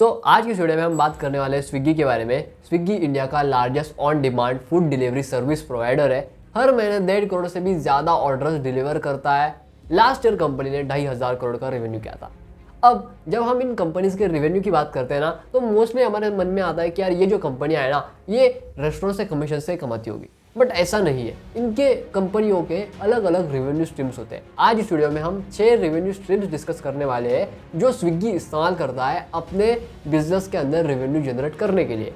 तो आज की वीडियो में हम बात करने वाले हैं स्विगी के बारे में। स्विगी इंडिया का largest on demand food delivery service provider है। हर महीने 1.5 करोड़ से भी ज़्यादा ऑर्डर्स डिलीवर करता है। लास्ट ईयर कंपनी ने 2,500 करोड़ का रेवेन्यू किया था। अब जब हम इन कंपनीज के रेवेन्यू की बात करते हैं ना, तो मोस्टली हमारे मन में आता है कि यार ये जो कंपनियां है ना, ये रेस्टोरेंट से कमीशन से कमाती होगी, बट ऐसा नहीं है। इनके कंपनियों के अलग अलग रेवेन्यू स्ट्रीम्स होते हैं। आज इस वीडियो में हम 6 रेवेन्यू स्ट्रीम्स डिस्कस करने वाले हैं जो स्विगी इस्तेमाल करता है अपने बिजनेस के अंदर रेवेन्यू जनरेट करने के लिए।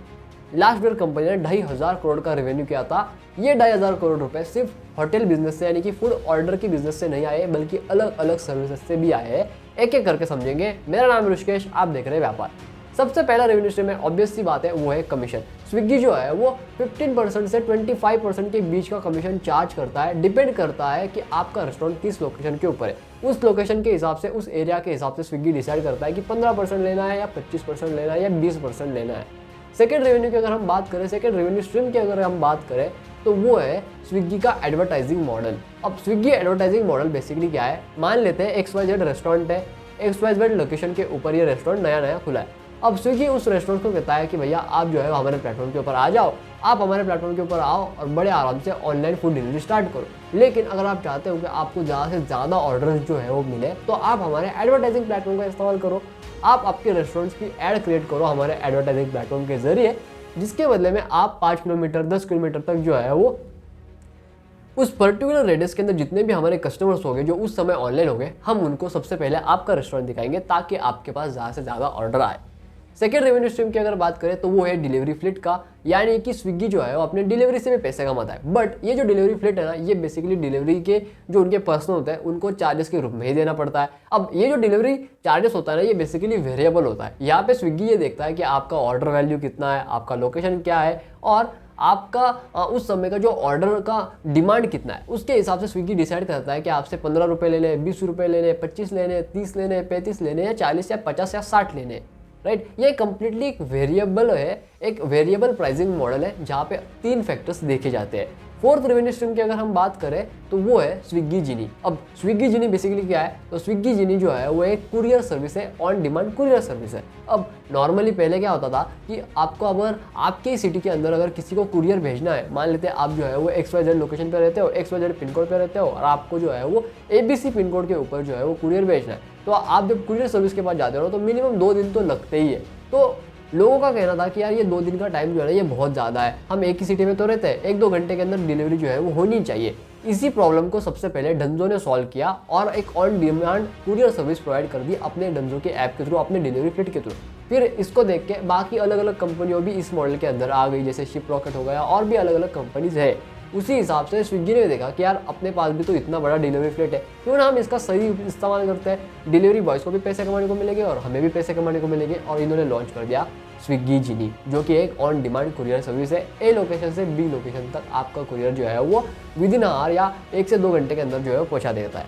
लास्ट ईयर कंपनी ने 2,500 करोड़ का रेवेन्यू किया था। ये 2,500 करोड़ रुपए सिर्फ होटल बिजनेस से यानी कि फूड ऑर्डर की बिजनेस से नहीं आए, बल्कि अलग अलग सर्विसेज से भी आए हैं। एक एक करके समझेंगे। मेरा नाम है ऋषिकेश, आप देख रहे हैं व्यापार। सबसे पहला रेवेन्यू स्ट्रीम है, ऑब्वियस सी बात है, वो है कमीशन। स्विगी जो है वो 15% से 25% के बीच का कमीशन चार्ज करता है। डिपेंड करता है कि आपका रेस्टोरेंट किस लोकेशन के ऊपर है। उस लोकेशन के हिसाब से, उस एरिया के हिसाब से स्विगी डिसाइड करता है कि 15% लेना है या 25% लेना है या 20% लेना है। सेकेंड रेवेन्यू की अगर हम बात करें, सेकेंड रेवेन्यू स्ट्रीम की अगर हम बात करें, तो वो है स्विगी का एडवर्टाइजिंग मॉडल। अब स्विगी एडवर्टाइजिंग मॉडल बेसिकली क्या है, मान लेते हैं XYZ रेस्टोरेंट है, XYZ लोकेशन के ऊपर ये रेस्टोरेंट नया नया खुला है। अब स्विगी उस रेस्टोरेंट को कहता है कि भैया आप जो है हमारे प्लेटफॉर्म के ऊपर आ जाओ, आप हमारे प्लेटफॉर्म के ऊपर आओ और बड़े आराम से ऑनलाइन फूड डिलीवरी स्टार्ट करो। लेकिन अगर आप चाहते हो कि आपको ज़्यादा से ज़्यादा ऑर्डर्स जो है वो मिले, तो आप हमारे एडवर्टाइजिंग प्लेटफॉर्म का इस्तेमाल करो। आप आपके रेस्टोरेंट्स की एड क्रिएट करो हमारे एडवर्टाइजिंग प्लेटफॉर्म के जरिए, जिसके बदले में आप 5 किलोमीटर 10 किलोमीटर तक जो है वो उस पर्टिकुलर रेडियस के अंदर जितने भी हमारे कस्टमर्स होंगे जो उस समय ऑनलाइन होंगे, हम उनको सबसे पहले आपका रेस्टोरेंट दिखाएंगे ताकि आपके पास ज़्यादा से ज़्यादा ऑर्डर आए। सेकेंड रेवेन्यू स्ट्रीम की अगर बात करें तो वो है डिलीवरी फ्लीट का, यानी कि स्विगी जो है वो अपने डिलीवरी से भी पैसे कमाता है। बट ये जो डिलीवरी फ्लीट है ना, ये बेसिकली डिलीवरी के जो उनके पर्सन होते हैं उनको चार्जेस के रूप में ही देना पड़ता है। अब ये जो डिलीवरी चार्जेस होता है ना, ये बेसिकली वेरिएबल होता है। यहाँ पे स्विगी ये देखता है कि आपका ऑर्डर वैल्यू कितना है, आपका लोकेशन क्या है और आपका उस समय का जो ऑर्डर का डिमांड कितना है, उसके हिसाब से स्विगी डिसाइड करता है कि आपसे 15 रुपये लेने, 20 रुपये लेने, 25 लेने, 30 लेने, 35 लेने या 40 या 50 या 60 लेने। राइट, ये कंप्लीटली एक वेरिएबल है, एक वेरिएबल प्राइसिंग मॉडल है जहाँ पे 3 फैक्टर्स देखे जाते हैं। फोर्थ रेवेन्यू स्ट्रीम की अगर हम बात करें तो वो है स्विगी जिनी। अब स्विगी जिनी बेसिकली क्या है, तो स्विगी जिनी जो है वो एक कुरियर सर्विस है, ऑन डिमांड कुरियर सर्विस है। अब नॉर्मली पहले क्या होता था कि आपको अगर आपके सिटी के अंदर अगर किसी को कुरियर भेजना है, मान लेते हैं आप जो है वो XYZ लोकेशन पे रहते हो, XYZ पिन कोड पे रहते हो और आपको जो है वो ABC पिन कोड के ऊपर जो है वो कुरियर भेजना है, तो आप जब कुरियर सर्विस के पास जाते हो तो मिनिमम 2 दिन तो लगते ही है। तो लोगों का कहना था कि यार ये 2 दिन का टाइम जो है ना, ये बहुत ज़्यादा है, हम एक ही सिटी में तो रहते हैं, 1-2 घंटे के अंदर डिलीवरी जो है वो होनी चाहिए। इसी प्रॉब्लम को सबसे पहले डंजो ने सॉल्व किया और एक on demand courier service provide कर दी अपने डंजो के ऐप के थ्रू, अपने डिलीवरी फ्लीट के थ्रू। फिर इसको देख के बाकी अलग अलग कंपनियों भी इस मॉडल के अंदर आ गई, जैसे शिप रॉकेट हो गया और भी अलग अलग कंपनीज है। उसी हिसाब से स्विगी ने देखा कि यार अपने पास भी तो इतना बड़ा डिलीवरी फ्लीट है, क्यों ना हम इसका सही इस्तेमाल करते हैं, डिलीवरी बॉयज़ को भी पैसे कमाने को मिलेंगे और हमें भी पैसे कमाने को मिलेंगे। और इन्होंने लॉन्च कर दिया स्विगी जिनी, जो कि एक ऑन डिमांड कुरियर सर्विस है। A लोकेशन से B लोकेशन तक आपका कुरियर जो है वो विदिन आवर या 1 से 2 घंटे के अंदर जो है वो पहुँचा देता है।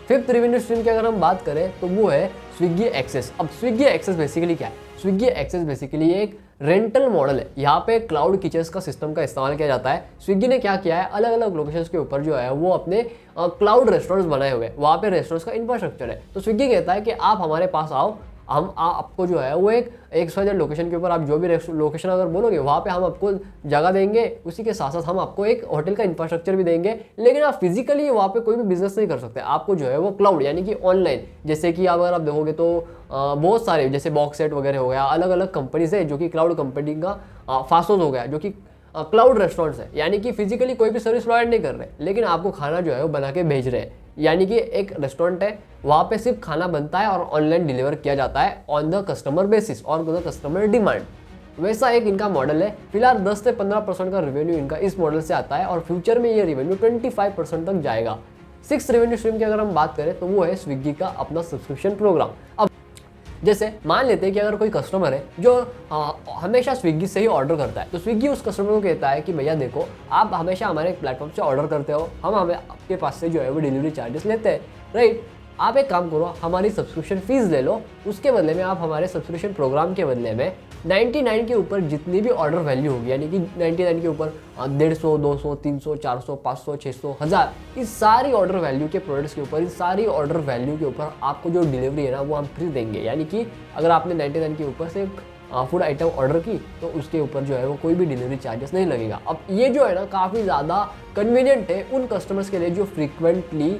फिफ्थ रेवेन्यू स्ट्रीम की अगर हम बात करें तो वो है स्विगी एक्सेस। अब स्विगी एक्सेस बेसिकली क्या है, स्विगी एक्सेस बेसिकली एक रेंटल मॉडल है। यहाँ पे क्लाउड किचन्स का सिस्टम का इस्तेमाल किया जाता है। स्विगी ने क्या किया है, अलग अलग लोकेशंस के ऊपर जो है वो अपने क्लाउड रेस्टोरेंट्स बनाए हुए हैं, वहाँ पे रेस्टोरेंट्स का इंफ्रास्ट्रक्चर है। तो स्विगी कहता है कि आप हमारे पास आओ, हम आपको जो है वो एक XYZ लोकेशन के ऊपर आप जो भी लोकेशन अगर बोलोगे वहाँ पे हम आपको जगह देंगे, उसी के साथ साथ हम आपको एक होटल का इंफ्रास्ट्रक्चर भी देंगे। लेकिन आप फिजिकली वहाँ पे कोई भी बिजनेस नहीं कर सकते, आपको जो है वो क्लाउड यानी कि ऑनलाइन, जैसे कि अगर आप देखोगे तो बहुत सारे जैसे बॉक्स सेट वगैरह हो गया, अलग अलग कंपनीज है जो कि क्लाउड कंपनी का, फासोस हो गया जो कि क्लाउड रेस्टोरेंट्स है, यानी कि फिजिकली कोई भी सर्विस प्रोवाइड नहीं कर रहे, लेकिन आपको खाना जो है वो बना के भेज रहे हैं। यानी कि एक रेस्टोरेंट है, वहाँ पे सिर्फ खाना बनता है और ऑनलाइन डिलीवर किया जाता है ऑन द कस्टमर बेसिस और द कस्टमर डिमांड। वैसा एक इनका मॉडल है। फिलहाल 10 से 15% का रेवेन्यू इनका इस मॉडल से आता है और फ्यूचर में ये रेवेन्यू 25% तक जाएगा। 6th रेवेन्यू स्ट्रीम की अगर हम बात करें तो वो है स्विगी का अपना सब्सक्रिप्शन प्रोग्राम। अब जैसे मान लेते हैं कि अगर कोई कस्टमर है जो हमेशा स्विगी से ही ऑर्डर करता है, तो स्विगी उस कस्टमर को कहता है कि भैया देखो, आप हमेशा हमारे प्लेटफॉर्म से ऑर्डर करते हो, हम हमें आपके पास से जो है वो डिलीवरी चार्जेस लेते हैं, राइट। आप एक काम करो, हमारी सब्सक्रिप्शन फीस ले लो, उसके बदले में आप हमारे सब्सक्रिप्शन प्रोग्राम के बदले में 99 के ऊपर जितनी भी ऑर्डर वैल्यू होगी, यानी कि 99 के ऊपर 150, 200, 300, 400, 500, 600, 1000, इस सारी ऑर्डर वैल्यू के प्रोडक्ट्स के ऊपर, इस सारी ऑर्डर वैल्यू के ऊपर आपको जो डिलीवरी है ना वो हम फ्री देंगे। यानी कि अगर आपने 99 के ऊपर से फूड आइटम ऑर्डर की तो उसके ऊपर जो है वो कोई भी डिलीवरी चार्जेस नहीं लगेगा। अब ये जो है ना काफ़ी ज़्यादा कन्वीनियंट है उन कस्टमर्स के लिए जो फ्रीक्वेंटली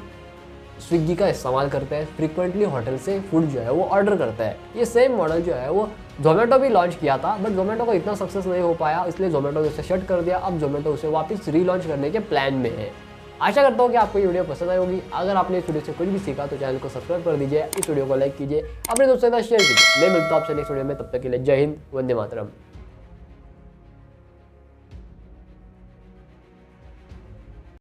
स्विगी का इस्तेमाल करते हैं, फ्रीक्वेंटली होटल से फूड जो है वो ऑर्डर करते हैं। ये सेम मॉडल जो है वो जोमेटो भी लॉन्च किया था, बट जोमेटो को इतना सक्सेस नहीं हो पाया, इसलिए जोमेटो ने उसे शट कर दिया। अब जोमेटो उसे वापस रीलॉन्च करने के प्लान में है। आशा करता हूँ कि आपको ये वीडियो पसंद आई होगी। अगर आपने इस वीडियो से कुछ भी सीखा तो चैनल को सब्सक्राइब कर दीजिए, इस वीडियो को लाइक कीजिए, अपने दोस्तों के साथ शेयर कीजिए। मैं मिलता हूँ आपसे नेक्स्ट वीडियो में, तब तक के लिए जय हिंद, वंदे मातरम।